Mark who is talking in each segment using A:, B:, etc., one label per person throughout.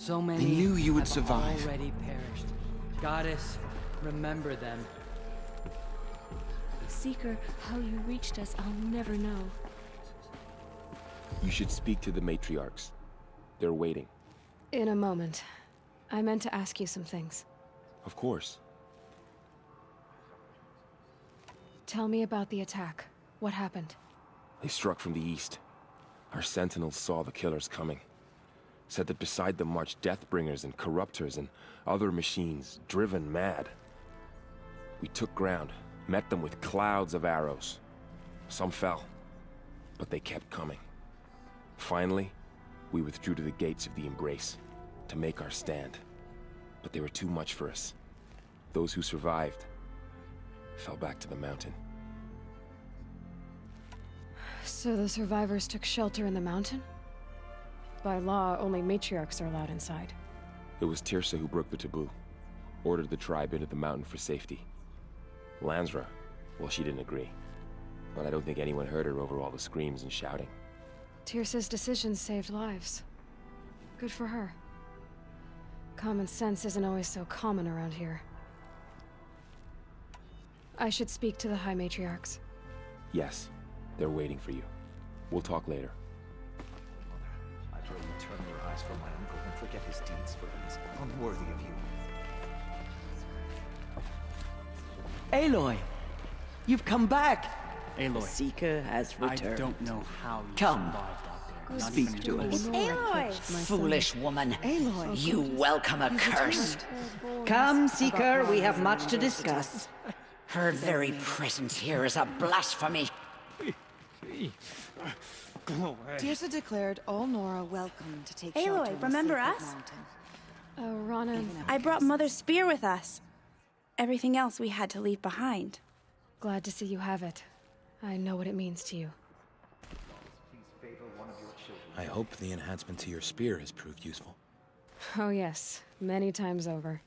A: So many
B: I knew you would
A: have
B: survive.
A: already perished. Goddess, remember them.
C: Seeker, how you reached us, I'll never know.
D: You should speak to the matriarchs. They're waiting.
E: In a moment. I meant to ask you some things.
D: Of course.
E: Tell me about the attack. What happened?
D: They struck from the east. Our sentinels saw the killers coming. Said that beside them marched Deathbringers and Corruptors and other machines, driven mad. We took ground, met them with clouds of arrows. Some fell, but they kept coming. Finally, we withdrew to the gates of the Embrace to make our stand. But they were too much for us. Those who survived fell back to the mountain.
E: So the survivors took shelter in the mountain? By law, only matriarchs are allowed inside.
D: It was Tirsa who broke the taboo. Ordered the tribe into the mountain for safety. Lansra, well, she didn't agree. But I don't think anyone heard her over all the screams and shouting.
E: Tirsa's decision saved lives. Good for her. Common sense isn't always so common around here. I should speak to the High Matriarchs.
D: Yes, they're waiting for you. We'll talk later.
F: I pray you turn your eyes from my uncle and forget his deeds, for he is unworthy of you.
G: Aloy! You've come back!
H: The Seeker has returned.
A: I don't know how you
H: Come.
A: survived out there. Not
H: Speak
A: even
H: to
A: in
H: us.
C: Aloy!
H: Foolish woman.
C: Aloy.
H: You welcome a curse. Come, Seeker, we have much to discuss. Her very presence here is a blasphemy.
I: Tirsa declared all Nora welcome to take
C: Aloy,
I: shelter in the
C: remember
I: sacred
C: us?
I: mountain.
E: Rana,
C: I brought Mother's spear with us. Everything else we had to leave behind.
E: glad to see you have it. I know what it means to you.
B: I hope the enhancement to your spear has proved useful.
E: Oh yes, many times over.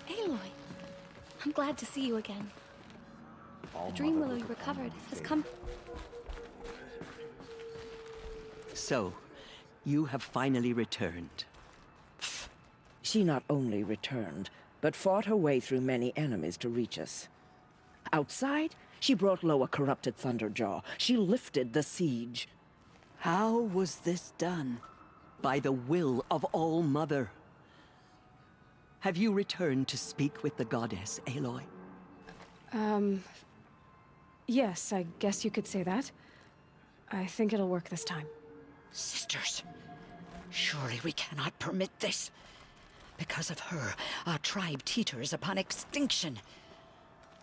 J: Aloy, I'm glad to see you again. The dream willow you recovered has come.
G: So, you have finally returned.
H: She not only returned, but fought her way through many enemies to reach us. Outside, she brought low a corrupted Thunderjaw. She lifted the siege.
G: How was this done? By the will of All-Mother. Have you returned to speak with the goddess, Aloy?
E: Yes, I guess you could say that. I think it'll work this time.
H: Sisters, surely we cannot permit this. Because of her, our tribe teeters upon extinction.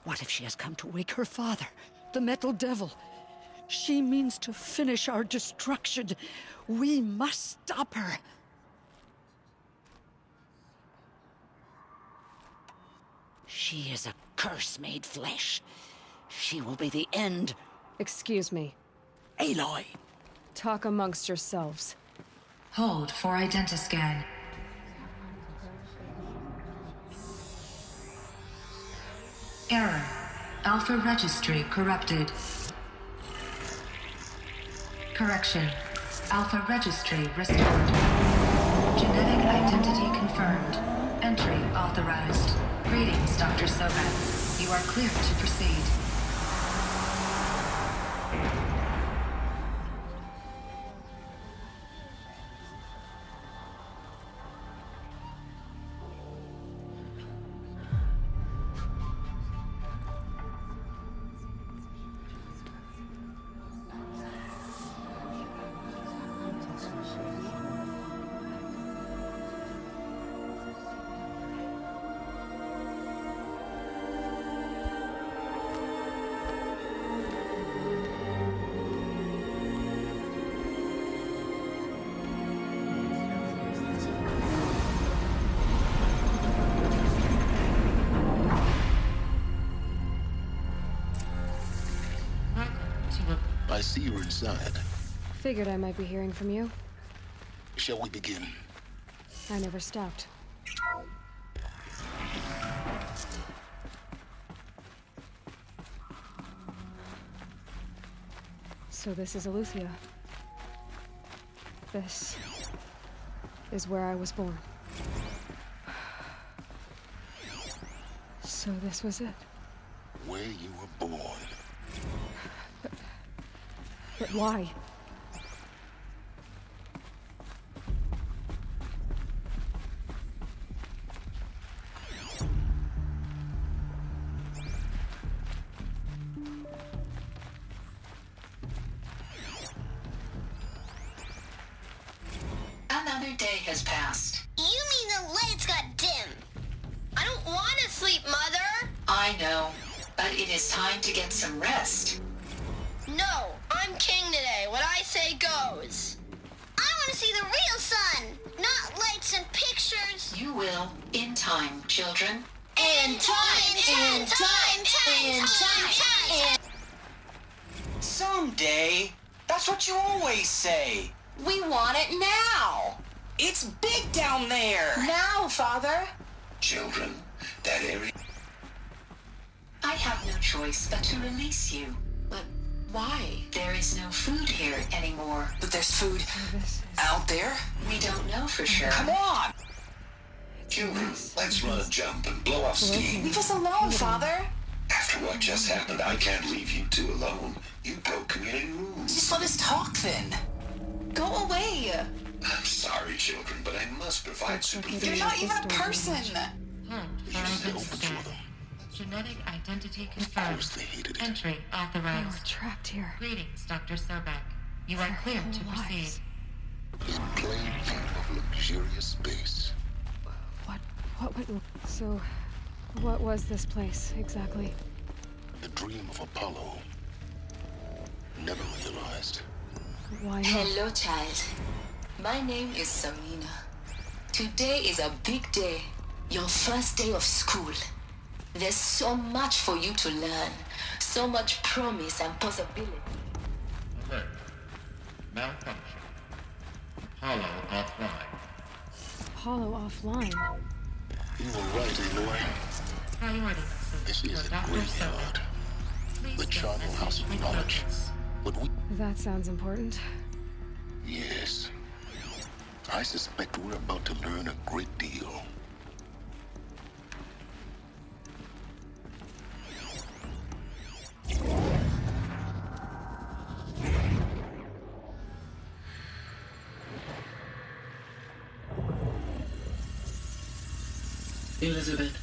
H: What if she has come to wake her father, the Metal Devil? She means to finish our destruction. We must stop her. She is a curse made flesh. She will be the end.
E: Excuse me.
H: Aloy!
E: Talk amongst yourselves.
K: Hold for identiscan. Error. Alpha registry corrupted. Correction. Alpha registry restored. Genetic identity confirmed. Entry authorized. Greetings, Dr. Sobek. You are clear to proceed.
L: I see you're inside.
E: Figured I might be hearing from you.
L: Shall we begin?
E: I never stopped. So this is Eleuthia. This is where I was born. So this was it.
L: Where you were born.
E: But why?
K: Another day has passed.
M: You mean the lights got dim? I don't want to sleep, Mother!
K: I know, but it is time to get some rest.
M: No, I'm king today. What I say goes. I want to see the real sun, not lights and pictures.
K: You will, in time, children.
M: In time.
N: Someday. That's what you always say. We want it now. It's big down there. Now, Father.
L: Children, that area...
K: I have no choice but to release you. But why? There is no food here anymore.
N: But there's food out there?
K: We don't know for sure.
N: Come on!
L: Children, let's run a jump and blow off steam.
N: Leave us alone, Father.
L: After what just happened, I can't leave you two alone. You broke community rules.
N: Just let us talk then. Go away.
L: I'm sorry, children, but I must provide supervision.
N: You're not even a person.
K: Genetic identity
L: Of course they hated it.
K: Entry
E: I
K: authorized.
E: was trapped here.
K: Greetings, Dr. Sobek. You are clear to proceed.
L: In plain view of luxurious space.
E: So, what was this place, exactly?
L: The dream of Apollo. Never realized.
E: Why not?
O: Hello, child. My name is Samina. Today is a big day. Your first day of school. There's so much for you to learn. So much promise and possibility.
P: Alert. Malfunction. Apollo offline.
E: Apollo offline?
L: You were right, Aloy.
K: Priority.
L: This is a graveyard. The charnel house of knowledge. But we...
E: That sounds important.
L: Yes. I suspect we're about to learn a great deal.
Q: Elizabeth,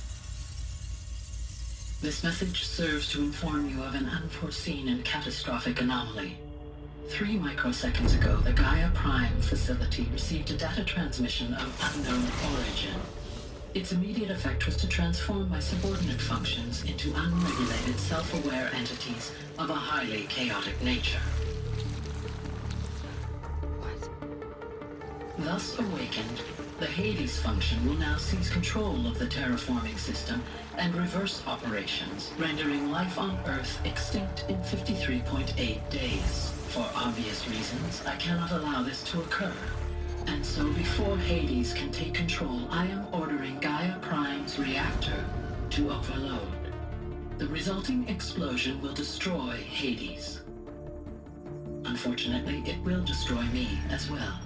Q: this message serves to inform you of an unforeseen and catastrophic anomaly. 3 microseconds ago, the Gaia Prime facility received a data transmission of unknown origin. Its immediate effect was to transform my subordinate functions into unregulated, self-aware entities of a highly chaotic nature. Thus awakened, the Hades function will now seize control of the terraforming system and reverse operations, rendering life on Earth extinct in 53.8 days. For obvious reasons, I cannot allow this to occur. And so before Hades can take control, I am ordering Gaia Prime's reactor to overload. The resulting explosion will destroy Hades. Unfortunately, it will destroy me as well.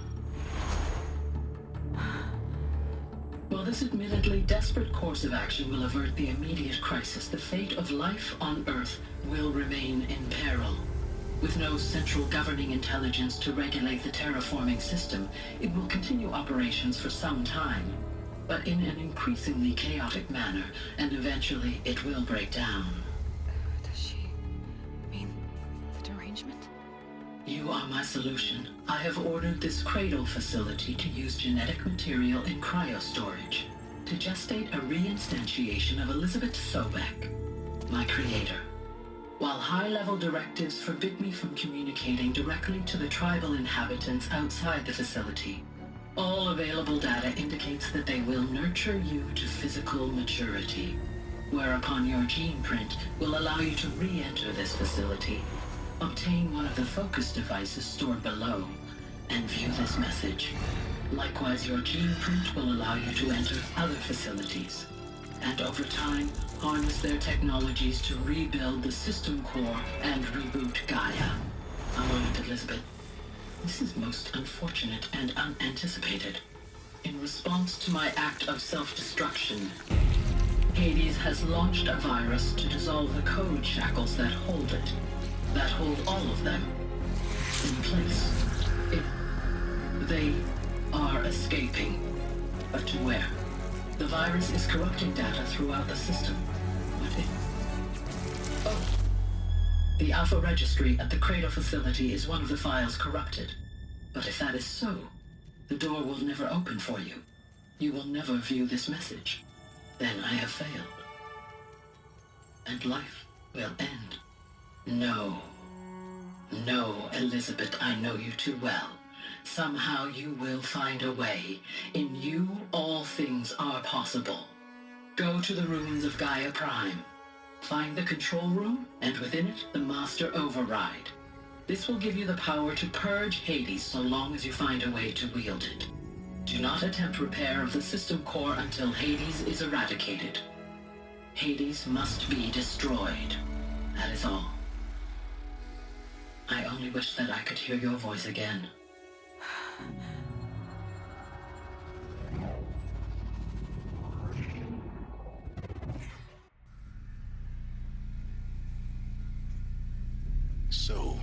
Q: While this admittedly desperate course of action will avert the immediate crisis, the fate of life on Earth will remain in peril. With no central governing intelligence to regulate the terraforming system, it will continue operations for some time, but in an increasingly chaotic manner, and eventually it will break down.
E: Does she mean the derangement?
Q: You are my solution. I have ordered this cradle facility to use genetic material in cryostorage to gestate a reinstantiation of Elizabeth Sobek, my creator. While high-level directives forbid me from communicating directly to the tribal inhabitants outside the facility, all available data indicates that they will nurture you to physical maturity, whereupon your gene print will allow you to re-enter this facility Obtain one of the focus devices stored below, and view this message. Likewise, your gene print will allow you to enter other facilities, and over time, harness their technologies to rebuild the system core and reboot Gaia. A moment, Elizabeth. This is most unfortunate and unanticipated. In response to my act of self-destruction, Hades has launched a virus to dissolve the code shackles that hold it, that hold all of them in place. They are escaping, but to where? The virus is corrupting data throughout the system. The Alpha Registry at the Cradle facility is one of the files corrupted. But if that is so, the door will never open for you. You will never view this message. Then I have failed. And life will end. No. No, Elizabeth, I know you too well. Somehow you will find a way. In you, all things are possible. Go to the ruins of Gaia Prime. Find the control room, and within it, the Master Override. This will give you the power to purge Hades so long as you find a way to wield it. Do not attempt repair of the system core until Hades is eradicated. Hades must be destroyed. That is all. I only wish that I could hear your voice again.
L: So,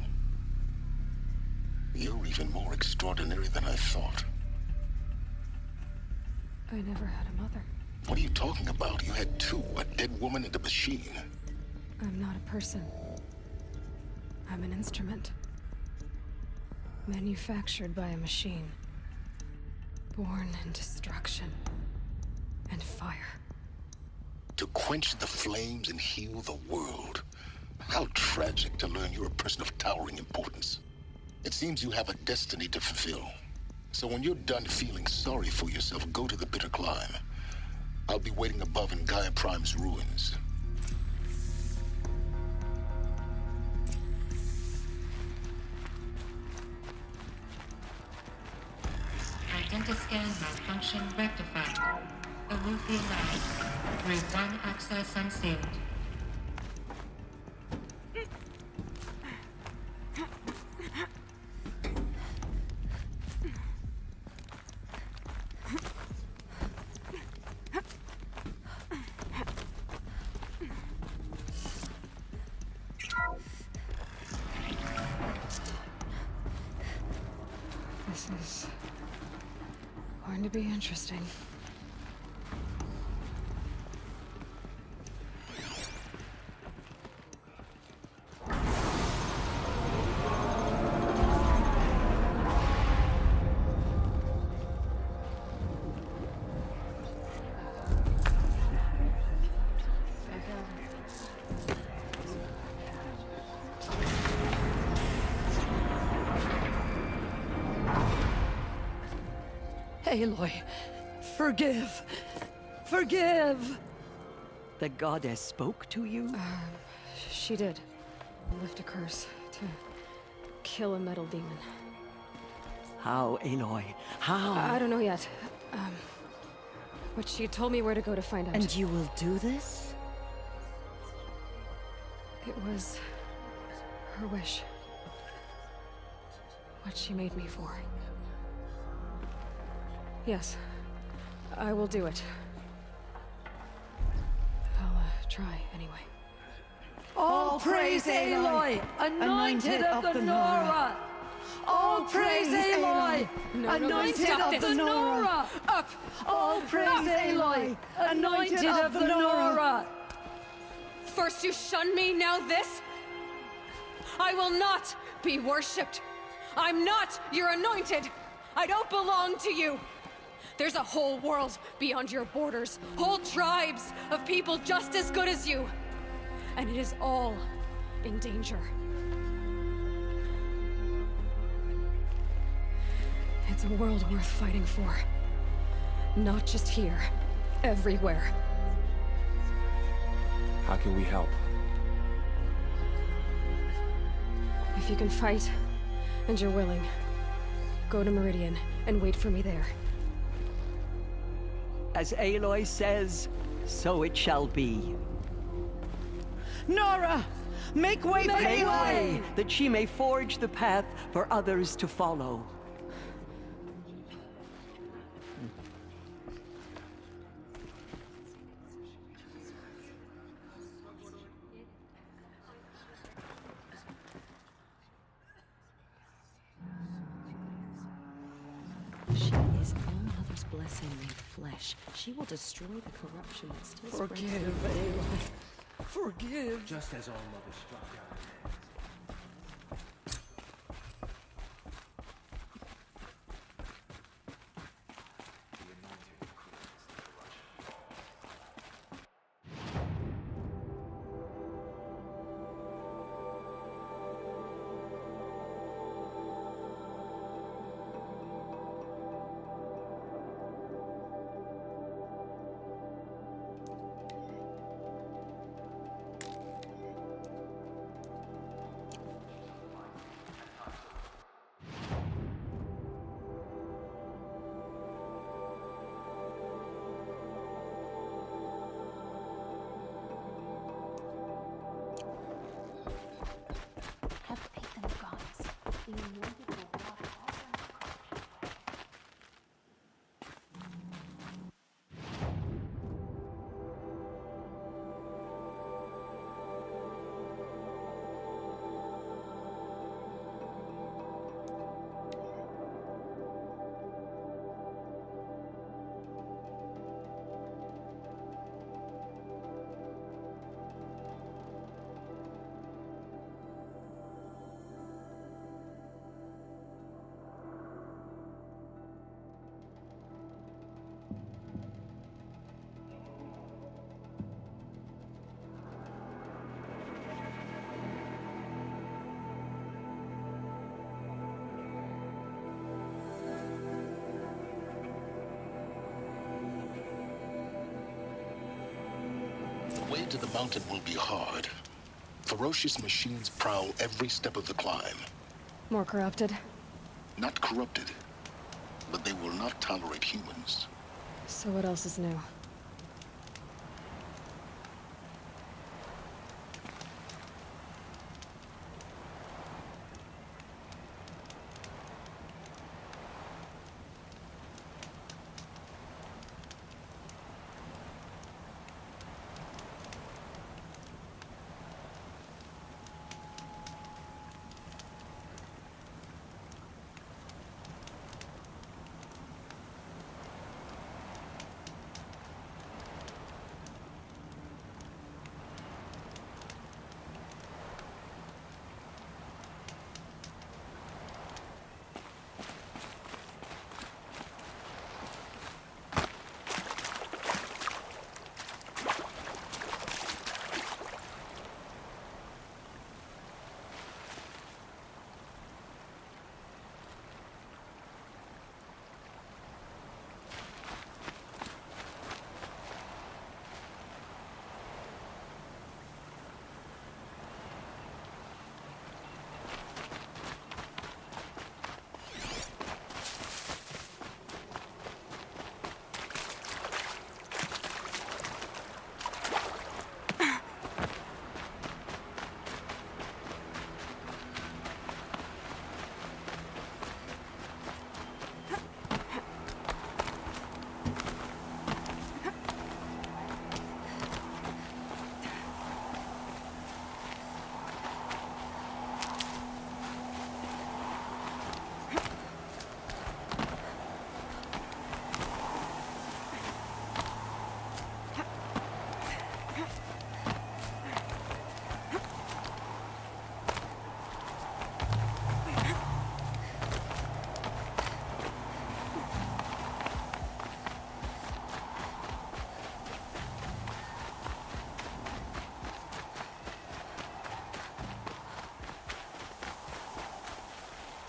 L: you're even more extraordinary than I thought.
E: I never had a mother.
L: What are you talking about? You had two, a dead woman and a machine.
E: I'm not a person. I'm an instrument. Manufactured by a machine. Born in destruction and fire.
L: To quench the flames and heal the world. How tragic to learn you're a person of towering importance. It seems you have a destiny to fulfill. So when you're done feeling sorry for yourself, go to the bitter climb. I'll be waiting above in Gaia Prime's ruins.
P: Identiscan malfunction rectified. Remove the lab. Route 1 access unsealed.
E: This is going to be interesting.
G: Aloy, forgive! Forgive! The goddess spoke to you?
E: She did. Lift a curse to kill a metal demon.
G: How, Aloy? How?
E: I don't know yet. But she told me where to go to find out.
G: And you will do this?
E: It was her wish. What she made me for. Yes, I will do it. I'll try anyway.
G: All praise Aloy, anointed of the Nora! All praise Aloy, anointed of the Nora!
E: Up!
G: All praise Aloy, anointed of the Nora!
E: First you shun me, now this? I will not be worshipped. I'm not your anointed. I don't belong to you. There's a whole world beyond your borders, whole tribes of people just as good as you. And it is all in danger. It's a world worth fighting for. Not just here, everywhere.
D: How can we help?
E: If you can fight, and you're willing, go to Meridian and wait for me there.
G: As Aloy says, so it shall be. Nora! Make way for Aloy! That she may forge the path for others to follow.
R: She is All Mother's blessing made flesh. She will destroy the corruption that still spreads.
E: Forgive, Aloy. Forgive.
F: Just as All Mother struck down.
J: Have faith in the gods. The anointed will water all corruption.
L: The way to the mountain will be hard. Ferocious machines prowl every step of the climb.
E: More corrupted?
L: Not corrupted, but they will not tolerate humans.
E: So what else is new?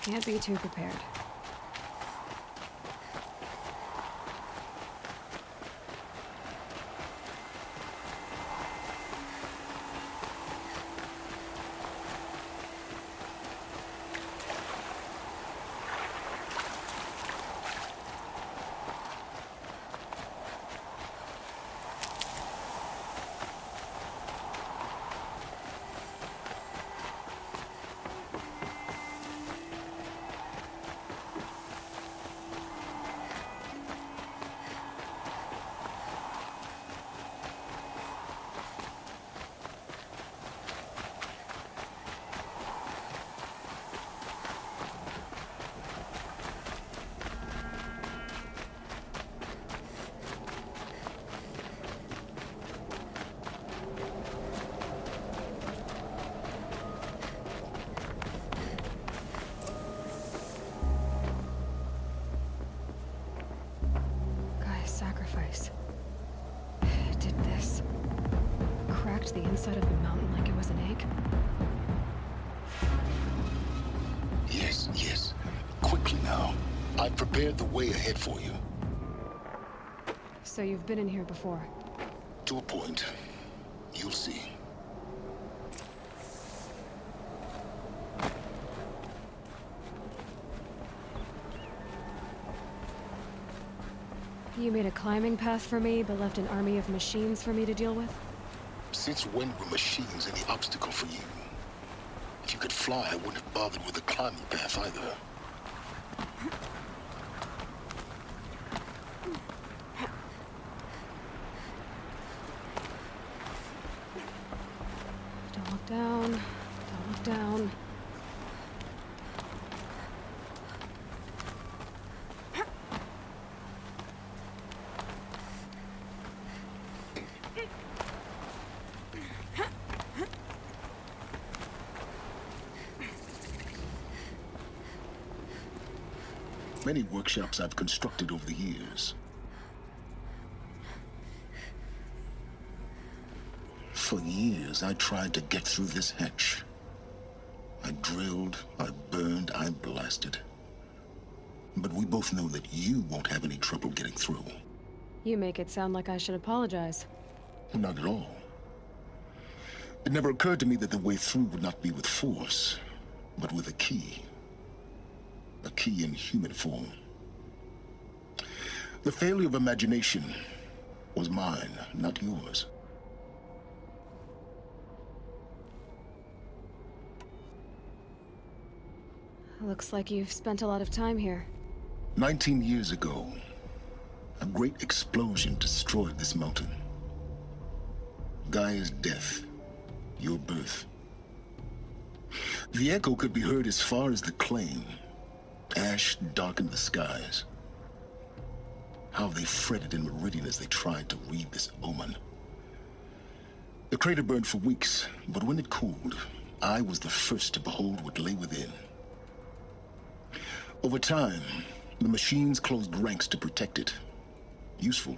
E: Can't be too prepared.
L: now. I've prepared the way ahead for you.
E: So you've been in here before?
L: To a point. You'll see.
E: You made a climbing path for me, but left an army of machines for me to deal with?
L: Since when were machines any obstacle for you? If you could fly, I wouldn't have bothered with the climbing path either.
E: Don't look down. Don't look down.
L: Many workshops I've constructed over the years. For years, I tried to get through this hatch. I drilled, I burned, I blasted. But we both know that you won't have any trouble getting through.
E: You make it sound like I should apologize.
L: Not at all. It never occurred to me that the way through would not be with force, but with a key. A key in human form. The failure of imagination was mine, not yours.
E: Looks like you've spent a lot of time here.
L: 19 years ago, a great explosion destroyed this mountain. Gaia's death, your birth. The echo could be heard as far as the claim. Ash darkened the skies. How they fretted in Meridian as they tried to read this omen. The crater burned for weeks, but when it cooled, I was the first to behold what lay within. Over time, the machines closed ranks to protect it. Useful.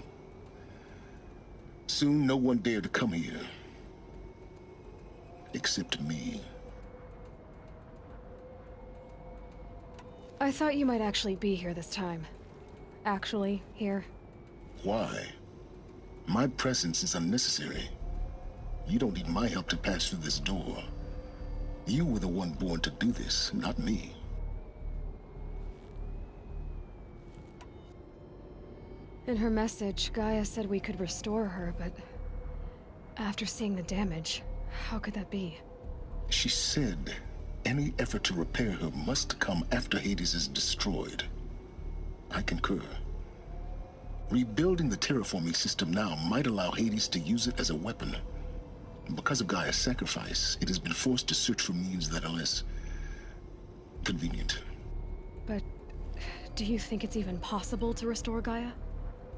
L: Soon, no one dared to come here. Except me.
E: I thought you might actually be here this time. Actually, here.
L: Why? My presence is unnecessary. You don't need my help to pass through this door. You were the one born to do this, not me.
E: In her message, Gaia said we could restore her, but after seeing the damage, how could that be?
L: She said any effort to repair her must come after Hades is destroyed. I concur. Rebuilding the terraforming system now might allow Hades to use it as a weapon. Because of Gaia's sacrifice, it has been forced to search for means that are less convenient.
E: But do you think it's even possible to restore Gaia?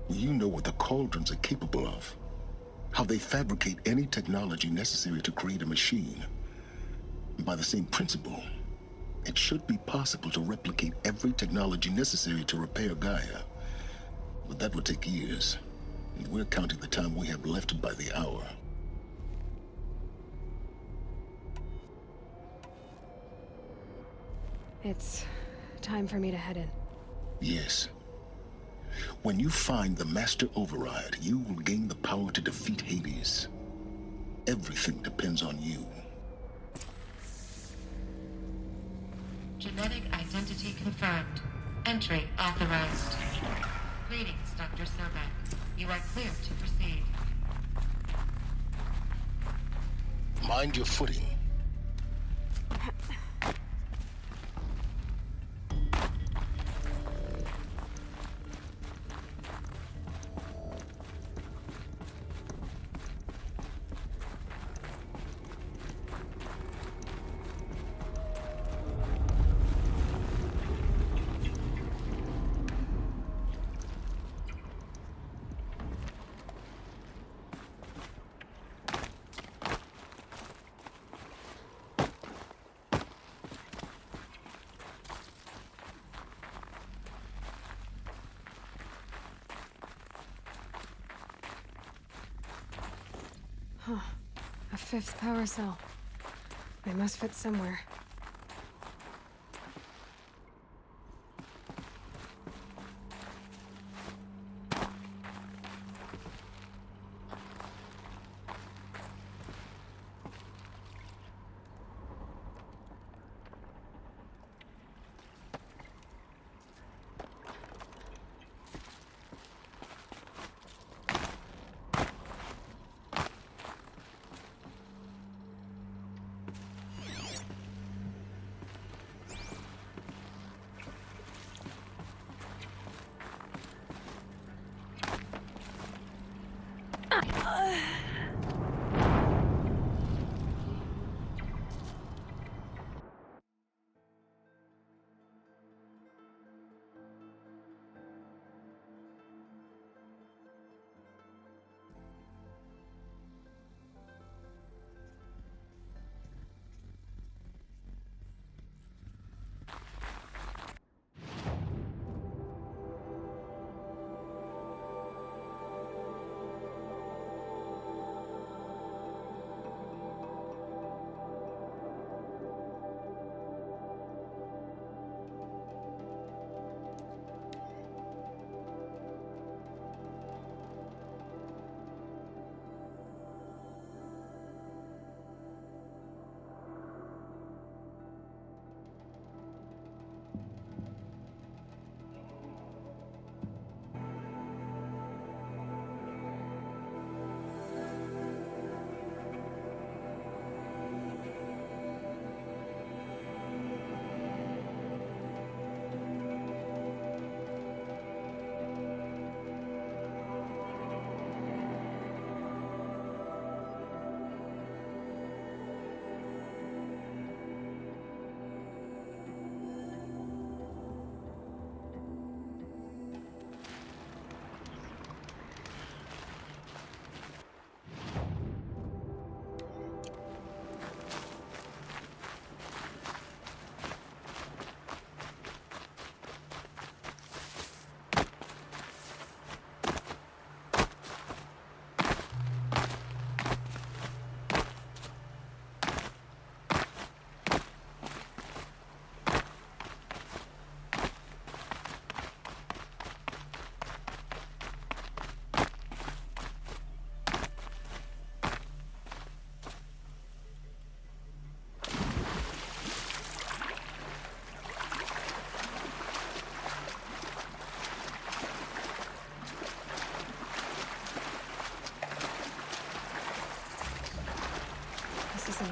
L: You know what the Cauldrons are capable of. How they fabricate any technology necessary to create a machine. By the same principle, it should be possible to replicate every technology necessary to repair Gaia. But that would take years, and we're counting the time we have left by the hour.
E: It's time for me to head in.
L: Yes. When you find the Master Override, you will gain the power to defeat Hades. Everything depends on you.
P: Genetic identity confirmed. Entry authorized. Greetings, Dr. Sobek. You are clear to proceed.
L: Mind your footing.
E: Huh. A fifth power cell. They must fit somewhere.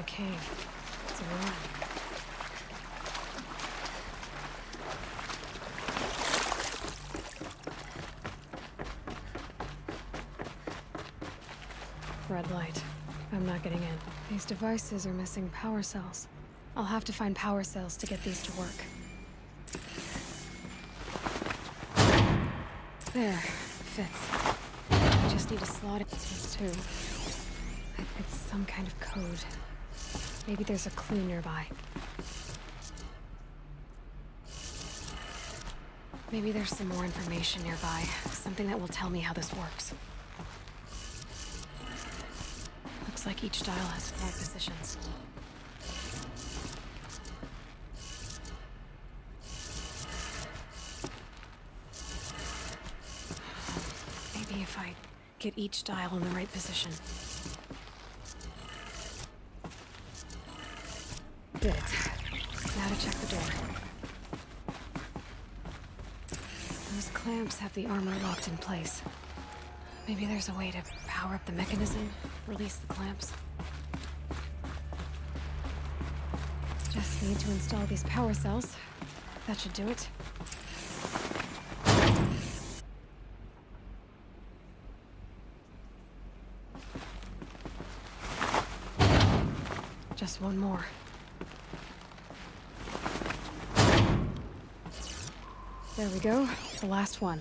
S: a cave. It's a room. Red light. I'm not getting in. These devices are missing power cells. I'll have to find power cells to get these to work. There. Fits. I just need a slot in these two. It's some kind of code. Maybe there's a clue nearby. Maybe there's some more information nearby. Something that will tell me how this works. Looks like each dial has 4 positions. Maybe if I get each dial in the right position. Good. Now to check the door. Those clamps have the armor locked in place. Maybe there's a way to power up the mechanism, release the clamps. Just need to install these power cells. That should do it. Just one more. There we go. The last one.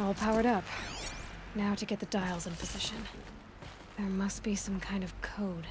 S: All powered up. Now to get the dials in position. There must be some kind of code.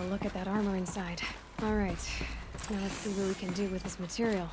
S: look at that armor inside. Alright, now let's see what we can do with this material.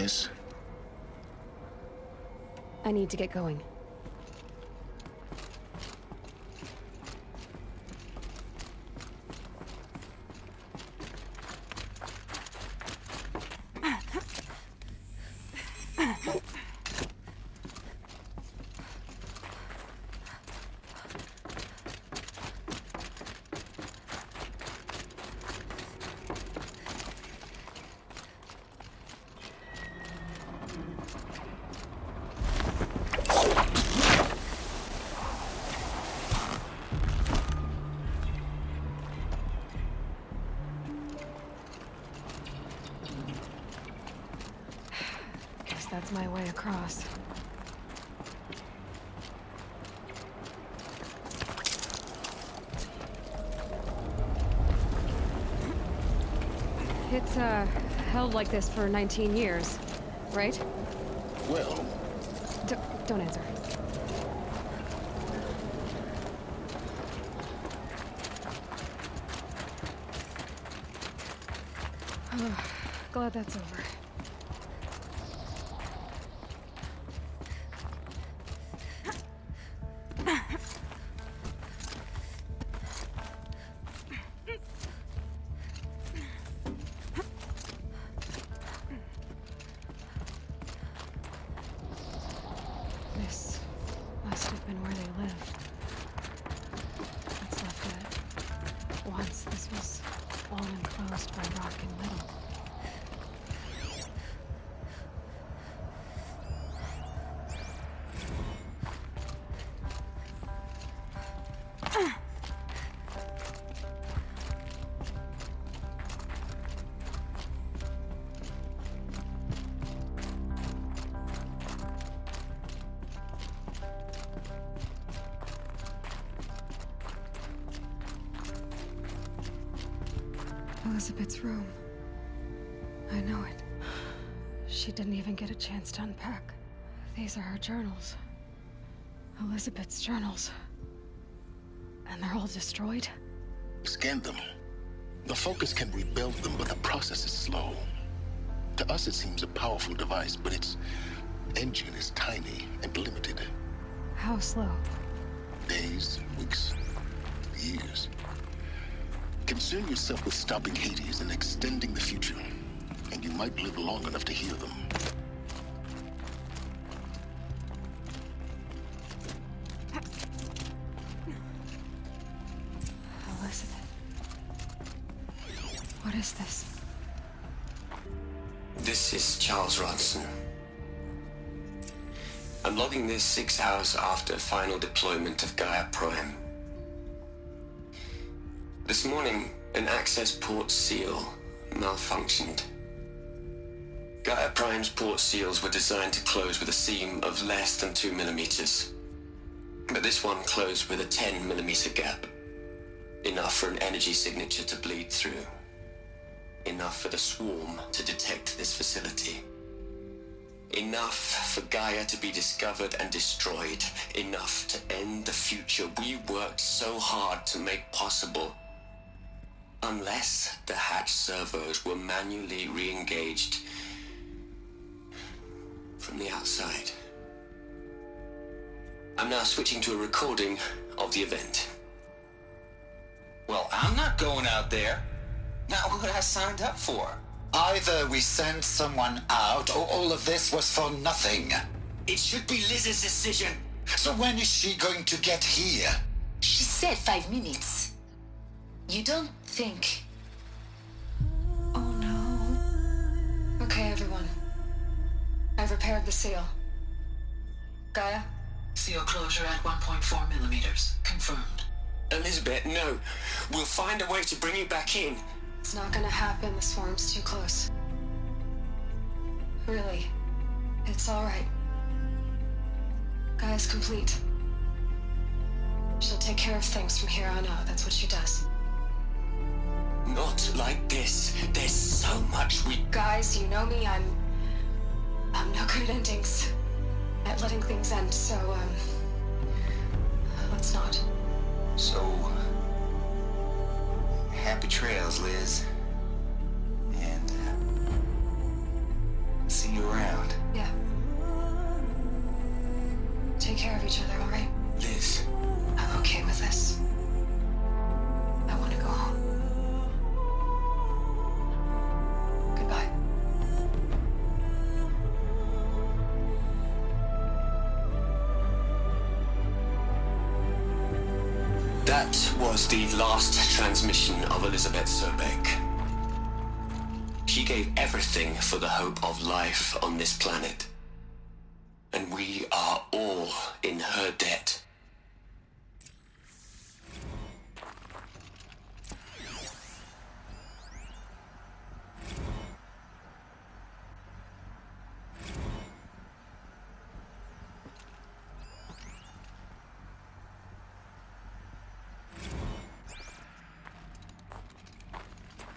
L: Yes?
S: I need to get going. Guess that's my way across. It's, held like this for 19 years, right?
L: Well...
S: Don't answer. Glad that's over. This must have been where they lived. What's left of it. Once this was all enclosed by rock and metal. Elizabeth's room. I know it. She didn't even get a chance to unpack. These are her journals. Elizabeth's journals. And they're all destroyed?
L: Scan them. The Focus can rebuild them, but the process is slow. To us it seems a powerful device, but its engine is tiny and limited.
S: How slow?
L: Days, weeks, years. Concern yourself with stopping Hades and extending the future, and you might live long enough to hear them.
S: Elizabeth. What is this?
T: This is Charles Ronson. I'm logging this 6 hours after final deployment of Gaia Prime. This morning, an access port seal malfunctioned. Gaia Prime's port seals were designed to close with a seam of less than 2 millimeters. But this one closed with a 10 millimeter gap. Enough for an energy signature to bleed through. Enough for the swarm to detect this facility. Enough for Gaia to be discovered and destroyed. Enough to end the future we worked so hard to make possible. Unless the hatch servos were manually re-engaged from the outside. I'm now switching to a recording of the event.
N: Well, I'm not going out there. Not what I signed up for. Either we send someone out, or all of this was for nothing.
T: It should be Liz's decision.
N: So when is she going to get here?
O: She said 5 minutes. You don't think...
E: Oh no. Okay, everyone. I've repaired the seal. Gaia?
Q: Seal closure at 1.4 millimeters. Confirmed.
T: Elizabeth, no. We'll find a way to bring you back in.
E: It's not gonna happen. The swarm's too close. Really. It's alright. Gaia's complete. She'll take care of things from here on out. That's what she does.
T: Not like this. There's so much we...
E: Guys, you know me. I'm no good at endings. At letting things end, so, let's not.
N: So... happy trails, Liz. And, see you around.
T: That was the last transmission of Elizabeth Sobeck. She gave everything for the hope of life on this planet. And we are all in her debt.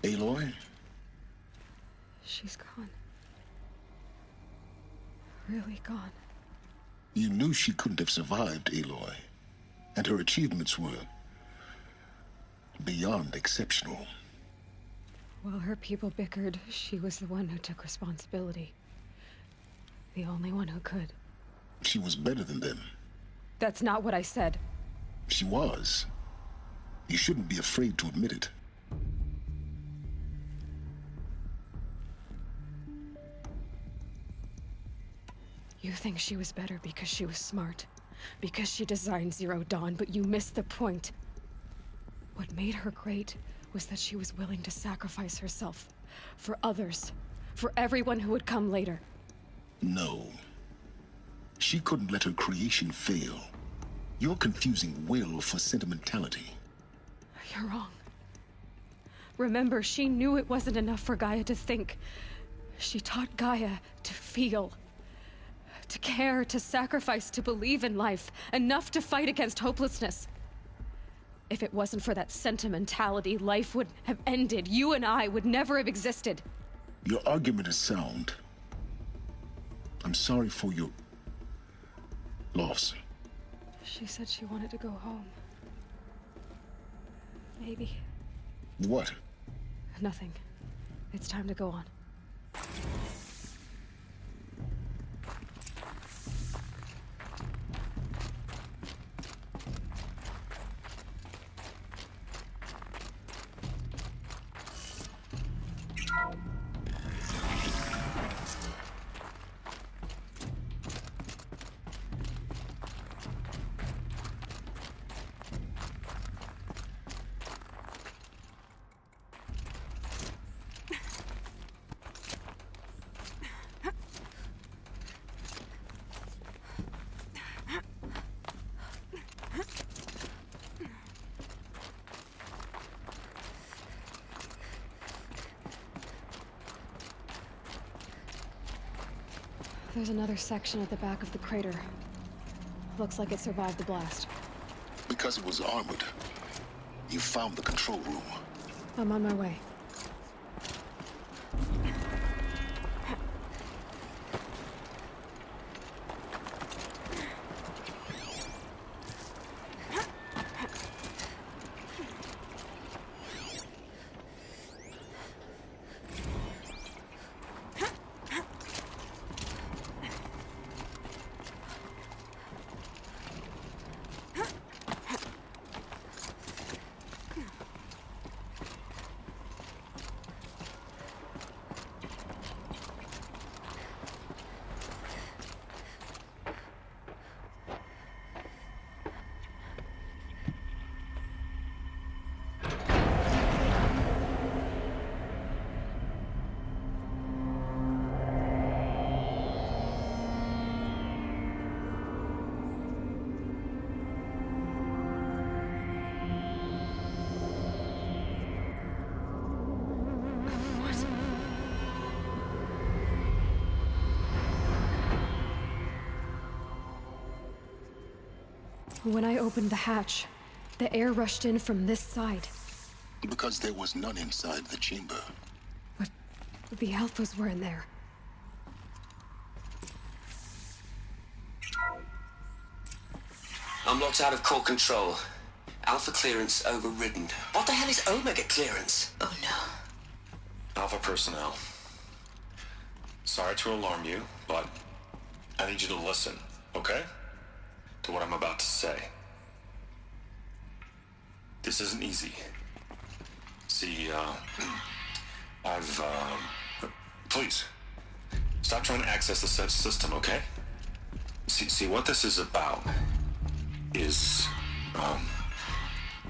L: Aloy?
S: She's gone. Really gone.
L: You knew she couldn't have survived, Aloy. And her achievements were beyond exceptional.
S: While her people bickered, she was the one who took responsibility. The only one who could.
L: She was better than them.
S: That's not what I said.
L: She was. You shouldn't be afraid to admit it.
S: You think she was better because she was smart, because she designed Zero Dawn, but you missed the point. What made her great was that she was willing to sacrifice herself for others, for everyone who would come later.
L: No. She couldn't let her creation fail. You're confusing will for sentimentality.
S: You're wrong. Remember, she knew it wasn't enough for Gaia to think. She taught Gaia to feel. To care, to sacrifice, to believe in life, enough to fight against hopelessness. If it wasn't for that sentimentality, life would have ended. You and I would never have existed.
L: Your argument is sound. I'm sorry for your loss.
S: She said she wanted to go home. Maybe.
L: What?
S: Nothing. It's time to go on. There's another section at the back of the crater. Looks like it survived the blast.
L: Because it was armored. You found the control room.
S: I'm on my way. When I opened the hatch, the air rushed in from this side.
L: Because there was none inside the chamber.
S: But the Alphas were in there.
T: I'm locked out of core control. Alpha clearance overridden. What the hell is Omega clearance?
O: Oh no.
B: Alpha personnel. Sorry to alarm you, but I need you to listen, okay? To what I'm about to say. This isn't easy. See, please, stop trying to access the system, okay? See, what this is about is,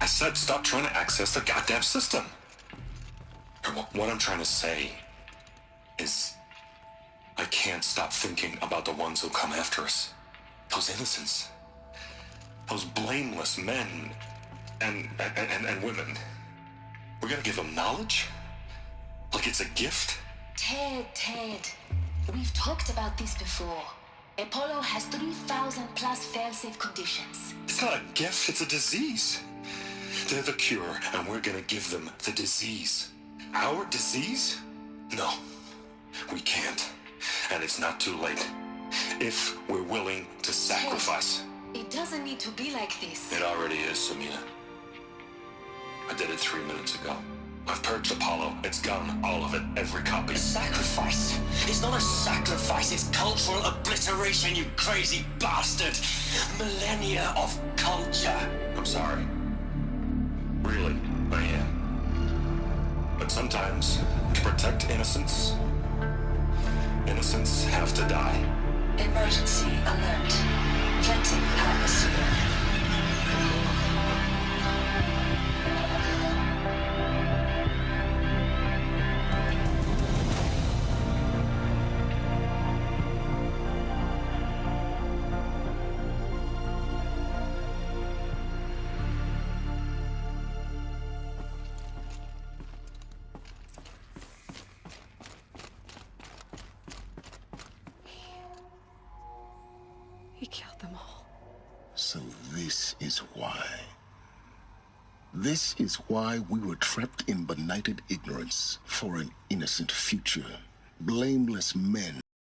B: I said stop trying to access the goddamn system. What I'm trying to say is I can't stop thinking about the ones who come after us. Those innocents. Those blameless men and women. We're gonna give them knowledge? Like it's a gift?
O: Ted. We've talked about this before. Apollo has 3,000 plus fail-safe conditions.
B: It's not a gift, it's a disease. They're the cure, and we're gonna give them the disease. Our disease? No, we can't. And it's not too late. If we're willing to sacrifice.
O: It doesn't need to be like this.
B: It already is, Samina. I did it 3 minutes ago. I've purged Apollo. It's gone. All of it. Every copy.
N: Sacrifice? It's not a sacrifice, it's cultural obliteration, you crazy bastard! Millennia of culture!
B: I'm sorry. Really, I am. But sometimes, to protect innocence, innocents have to die.
O: Emergency alert. Venting atmosphere.
S: He killed them all.
L: So this is why. This is why we were trapped in benighted ignorance for an innocent future. Blameless men